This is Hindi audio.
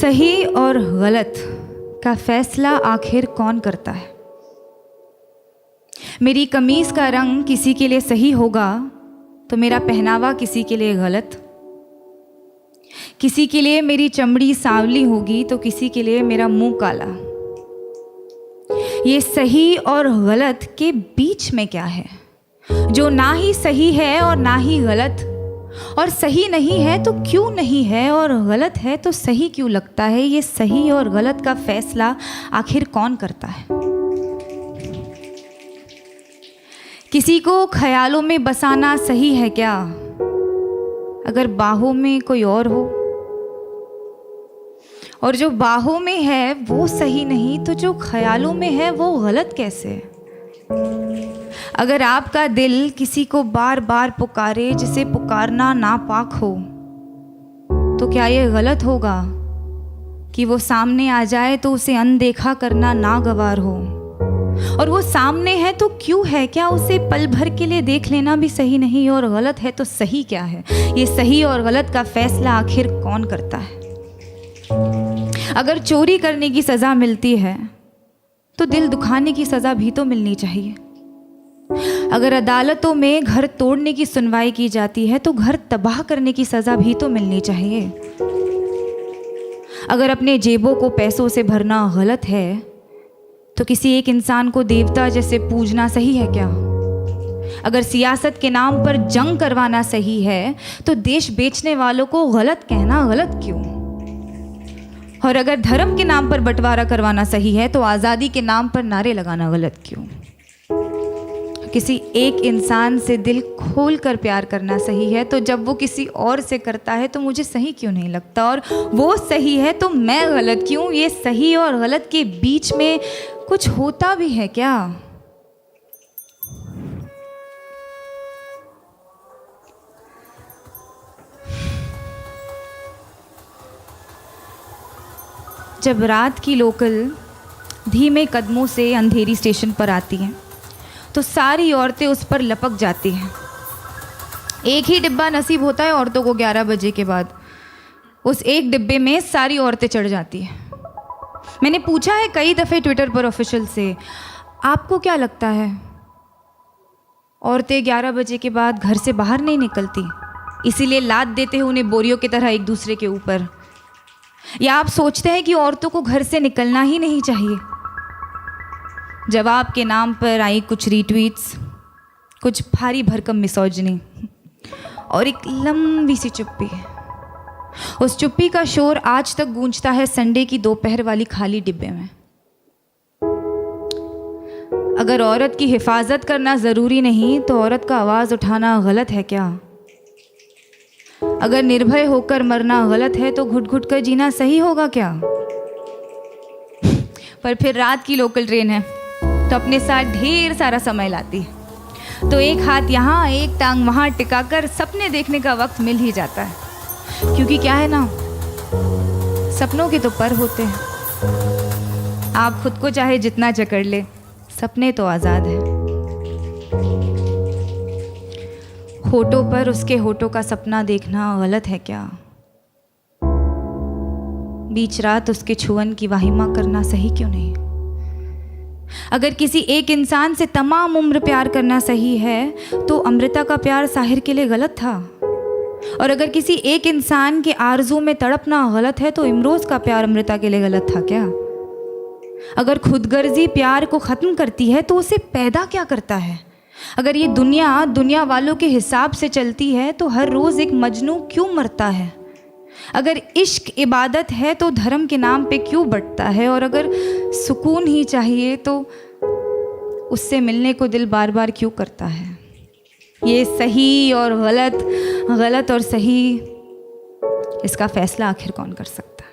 सही और गलत का फैसला आखिर कौन करता है? मेरी कमीज़ का रंग किसी के लिए सही होगा तो मेरा पहनावा किसी के लिए गलत। किसी के लिए मेरी चमड़ी सांवली होगी तो किसी के लिए मेरा मुंह काला। ये सही और गलत के बीच में क्या है, जो ना ही सही है और ना ही गलत, और सही नहीं है तो क्यों नहीं है, और गलत है तो सही क्यों लगता है? ये सही और गलत का फैसला आखिर कौन करता है? किसी को ख्यालों में बसाना सही है क्या, अगर बाहों में कोई और हो? और जो बाहों में है वो सही नहीं तो जो ख्यालों में है वो गलत कैसे? अगर आपका दिल किसी को बार बार पुकारे जिसे पुकारना नापाक हो, तो क्या ये गलत होगा कि वो सामने आ जाए तो उसे अनदेखा करना नागवार हो? और वो सामने है तो क्यों है? क्या उसे पल भर के लिए देख लेना भी सही नहीं? और गलत है तो सही क्या है? ये सही और गलत का फैसला आखिर कौन करता है? अगर चोरी करने की सज़ा मिलती है तो दिल दुखाने की सज़ा भी तो मिलनी चाहिए। अगर अदालतों में घर तोड़ने की सुनवाई की जाती है तो घर तबाह करने की सज़ा भी तो मिलनी चाहिए। अगर अपने जेबों को पैसों से भरना गलत है तो किसी एक इंसान को देवता जैसे पूजना सही है क्या? अगर सियासत के नाम पर जंग करवाना सही है तो देश बेचने वालों को गलत कहना गलत क्यों? और अगर धर्म के नाम पर बंटवारा करवाना सही है तो आज़ादी के नाम पर नारे लगाना गलत क्यों? किसी एक इंसान से दिल खोल कर प्यार करना सही है तो जब वो किसी और से करता है तो मुझे सही क्यों नहीं लगता? और वो सही है तो मैं गलत क्यों? ये सही और गलत के बीच में कुछ होता भी है क्या? जब रात की लोकल धीमे कदमों से अंधेरी स्टेशन पर आती हैं तो सारी औरतें उस पर लपक जाती हैं। एक ही डिब्बा नसीब होता है औरतों को 11 बजे के बाद। उस एक डिब्बे में सारी औरतें चढ़ जाती हैं। मैंने पूछा है कई दफ़े ट्विटर पर ऑफिशियल से, आपको क्या लगता है औरतें 11 बजे के बाद घर से बाहर नहीं निकलती, इसीलिए लाद देते हैं उन्हें बोरियों की तरह एक दूसरे के ऊपर? या आप सोचते हैं कि औरतों को घर से निकलना ही नहीं चाहिए? जवाब के नाम पर आई कुछ रीट्वीट्स, कुछ भारी भरकम मिसोजिनी और एक लंबी सी चुप्पी। उस चुप्पी का शोर आज तक गूंजता है संडे की दोपहर वाली खाली डिब्बे में। अगर औरत की हिफाजत करना ज़रूरी नहीं तो औरत का आवाज़ उठाना गलत है क्या? अगर निर्भय होकर मरना गलत है तो घुट घुट कर जीना सही होगा क्या? पर फिर रात की लोकल ट्रेन है तो अपने साथ ढेर सारा समय लाती है, तो एक हाथ यहाँ एक टांग वहाँ टिकाकर सपने देखने का वक्त मिल ही जाता है। क्योंकि क्या है ना, सपनों के तो पर होते हैं। आप खुद को चाहे जितना जकड़ ले, सपने तो आज़ाद हैं। होठों पर उसके होठों का सपना देखना गलत है क्या? बीच रात उसके छुअन की वाहिमा करना सही क्यों नहीं? अगर किसी एक इंसान से तमाम उम्र प्यार करना सही है तो अमृता का प्यार साहिर के लिए गलत था। और अगर किसी एक इंसान के आरज़ू में तड़पना गलत है तो इमरोज़ का प्यार अमृता के लिए गलत था क्या? अगर खुदगर्जी प्यार को ख़त्म करती है तो उसे पैदा क्या करता है? अगर ये दुनिया वालों के हिसाब से चलती है तो हर रोज़ एक मजनू क्यों मरता है? अगर इश्क इबादत है तो धर्म के नाम पे क्यों बंटता है? और अगर सुकून ही चाहिए तो उससे मिलने को दिल बार बार क्यों करता है? ये सही और गलत, गलत और सही, इसका फैसला आखिर कौन कर सकता है?